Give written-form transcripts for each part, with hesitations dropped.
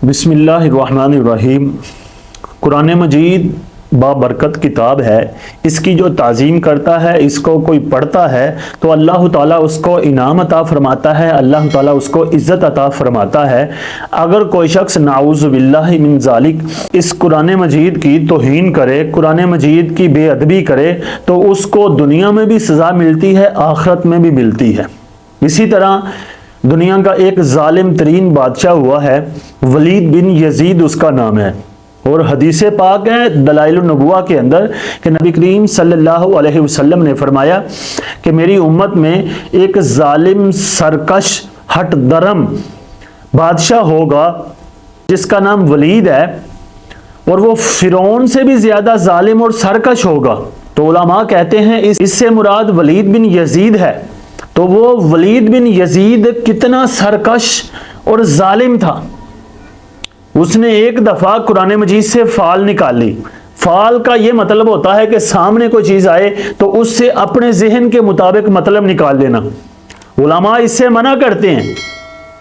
بسم اللہ الرحمن الرحیم۔ قرآن مجید بابرکت کتاب ہے، اس کی جو تعظیم کرتا ہے، اس کو کوئی پڑھتا ہے تو اللہ تعالیٰ اس کو انعام عطا فرماتا ہے، اللہ تعالیٰ اس کو عزت عطا فرماتا ہے۔ اگر کوئی شخص نعوذ باللہ من ذالک اس قرآن مجید کی توہین کرے، قرآن مجید کی بے ادبی کرے تو اس کو دنیا میں بھی سزا ملتی ہے، آخرت میں بھی ملتی ہے۔ اسی طرح دنیا کا ایک ظالم ترین بادشاہ ہوا ہے، ولید بن یزید اس کا نام ہے، اور حدیث پاک ہے دلائل النبوہ کے اندر کہ نبی کریم صلی اللہ علیہ وسلم نے فرمایا کہ میری امت میں ایک ظالم سرکش ہٹ درم بادشاہ ہوگا جس کا نام ولید ہے، اور وہ فرعون سے بھی زیادہ ظالم اور سرکش ہوگا۔ تو علماء کہتے ہیں اس سے مراد ولید بن یزید ہے۔ تو وہ ولید بن یزید کتنا سرکش اور ظالم تھا، اس نے ایک دفعہ قرآن مجید سے فال نکال لی۔ فال کا یہ مطلب ہوتا ہے کہ سامنے کوئی چیز آئے تو اس سے اپنے ذہن کے مطابق مطلب نکال لینا۔ علماء اس سے منع کرتے ہیں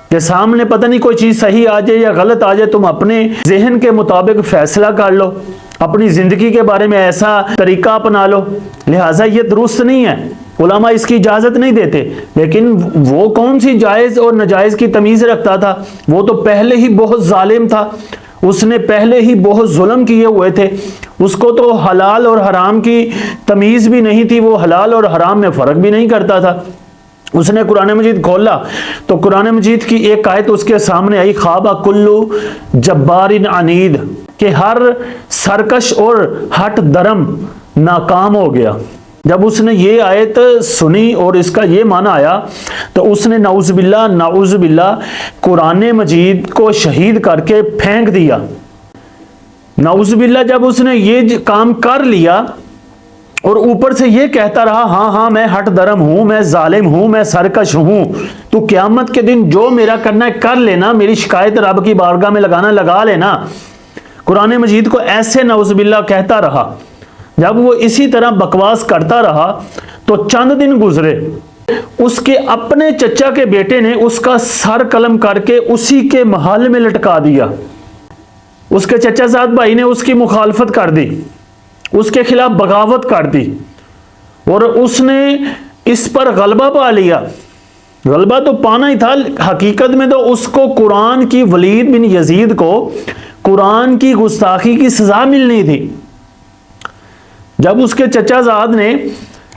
کہ سامنے پتہ نہیں کوئی چیز صحیح آ جائے یا غلط آ جائے، تم اپنے ذہن کے مطابق فیصلہ کر لو، اپنی زندگی کے بارے میں ایسا طریقہ اپنا لو، لہٰذا یہ درست نہیں ہے، علماء اس کی اجازت نہیں دیتے۔ لیکن وہ کون سی جائز اور ناجائز کی تمیز رکھتا تھا؟ وہ تو پہلے ہی بہت ظالم تھا، اس نے پہلے ہی بہت ظلم کیے ہوئے تھے، اس کو تو حلال اور حرام کی تمیز بھی نہیں تھی، وہ حلال اور حرام میں فرق بھی نہیں کرتا تھا۔ اس نے قرآن مجید کھولا تو قرآن مجید کی ایک آیت اس کے سامنے آئی، خواب کلو جبار عنید، کہ ہر سرکش اور ہٹ درم ناکام ہو گیا۔ جب اس نے یہ آیت سنی اور اس کا یہ معنی آیا تو اس نے نعوذ باللہ قرآن مجید کو شہید کر کے پھینک دیا۔ نعوذ باللہ جب اس نے یہ کام کر لیا اور اوپر سے یہ کہتا رہا ہاں میں ہٹ درم ہوں، میں ظالم ہوں، میں سرکش ہوں، تو قیامت کے دن جو میرا کرنا ہے کر لینا، میری شکایت رب کی بارگاہ میں لگانا لگا لینا۔ قرآن مجید کو ایسے نعوذ باللہ کہتا رہا۔ جب وہ اسی طرح بکواس کرتا رہا تو چند دن گزرے، اس کے اپنے چچا کے بیٹے نے اس کا سر قلم کر کے اسی کے محل میں لٹکا دیا۔ اس کے چچا زاد بھائی نے اس کی مخالفت کر دی، اس کے خلاف بغاوت کر دی، اور اس نے اس پر غلبہ پا لیا۔ غلبہ تو پانا ہی تھا، حقیقت میں تو اس کو قرآن کی ولید بن یزید کو قرآن کی گستاخی کی سزا ملنی تھی۔ جب اس کے چچا زاد نے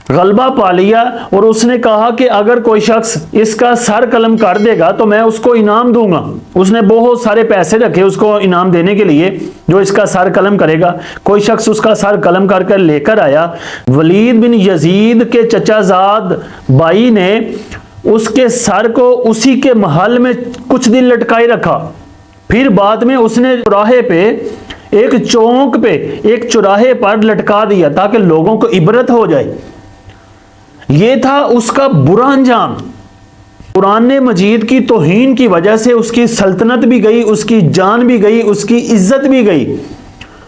غلبہ پا لیا اور اس نے کہا کہ اگر کوئی شخص اس کا سر قلم کر دے گا تو میں اس کو انعام دوں گا، اس نے بہت سارے پیسے رکھے اس کو انعام دینے کے لیے جو اس کا سر قلم کرے گا۔ کوئی شخص اس کا سر قلم کر کر لے کر آیا، ولید بن یزید کے چچا زاد بھائی نے اس کے سر کو اسی کے محل میں کچھ دن لٹکائے رکھا، پھر بعد میں اس نے چوراہے پہ ایک چوک پہ ایک چوراہے پر لٹکا دیا تاکہ لوگوں کو عبرت ہو جائے۔ یہ تھا اس کا برا انجام۔ قرآن مجید کی توہین کی وجہ سے اس کی سلطنت بھی گئی، اس کی جان بھی گئی، اس کی عزت بھی گئی۔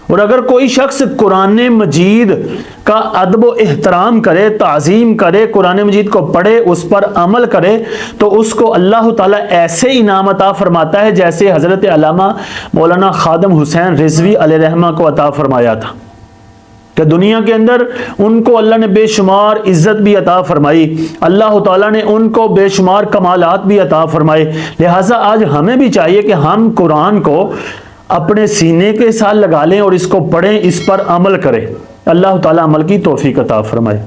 اور اگر کوئی شخص قرآن مجید کا ادب و احترام کرے، تعظیم کرے، قرآن مجید کو پڑھے، اس پر عمل کرے تو اس کو اللہ تعالیٰ ایسے انعام عطا فرماتا ہے جیسے حضرت علامہ مولانا خادم حسین رضوی علیہ رحمہ کو عطا فرمایا تھا، کہ دنیا کے اندر ان کو اللہ نے بے شمار عزت بھی عطا فرمائی، اللہ تعالیٰ نے ان کو بے شمار کمالات بھی عطا فرمائے۔ لہٰذا آج ہمیں بھی چاہیے کہ ہم قرآن کو اپنے سینے کے ساتھ لگا لیں اور اس کو پڑھیں، اس پر عمل کریں۔ اللہ تعالیٰ عمل کی توفیق عطا فرمائے۔